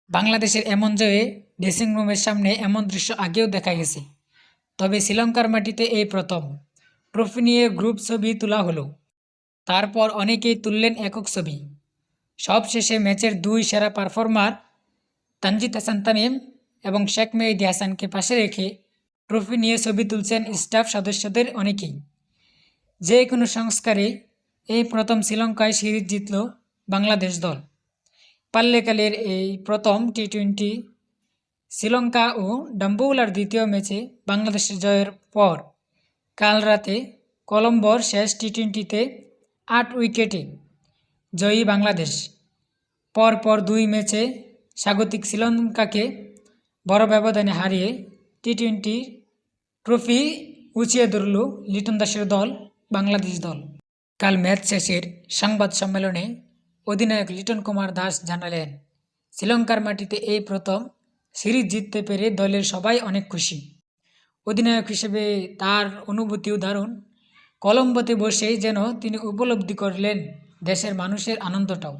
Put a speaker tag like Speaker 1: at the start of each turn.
Speaker 1: বাংলাদেশের এমন জয়ে ড্রেসিং রুমের সামনে এমন দৃশ্য আগেও দেখা গেছে, তবে শ্রীলঙ্কার মাটিতে এই প্রথম ট্রফি নিয়ে গ্রুপ ছবি তোলা হলো। তারপর অনেকেই তুললেন একক ছবি। সবশেষে ম্যাচের দুই সেরা পারফর্মার তানজিদ হাসান তামিম এবং শেখ মেহেদী হাসানকে পাশে রেখে ট্রফি নিয়ে ছবি তুলছেন স্টাফ সদস্যদের অনেকেই। যে কোনো সংস্কারে এই প্রথম শ্রীলঙ্কায় সিরিজ জিতল বাংলাদেশ দল। পাল্লেকালের এই প্রথম টি-20 শ্রীলঙ্কা ও ডাম্বুলার দ্বিতীয় ম্যাচে বাংলাদেশের জয়ের পর কাল রাতে কলম্বোর শেষ টি-20তে 8 উইকেটে জয়ী বাংলাদেশ পরপর দুই ম্যাচে স্বাগতিক শ্রীলঙ্কাকে বড় ব্যবধানে হারিয়ে টি-20 ট্রফি উঁচিয়ে ধরল লিটন দাসের দল বাংলাদেশ দল। কাল ম্যাচ শেষের সংবাদ সম্মেলনে অধিনায়ক লিটন কুমার দাস জানালেন, শ্রীলঙ্কার মাটিতে এই প্রথম সিরিজ জিততে পেরে দলের সবাই অনেক খুশি। অধিনায়ক হিসেবে তার অনুভূতিও দারুণ। কলম্বোতে বসেই যেন তিনি উপলব্ধি করলেন দেশের মানুষের আনন্দটাও।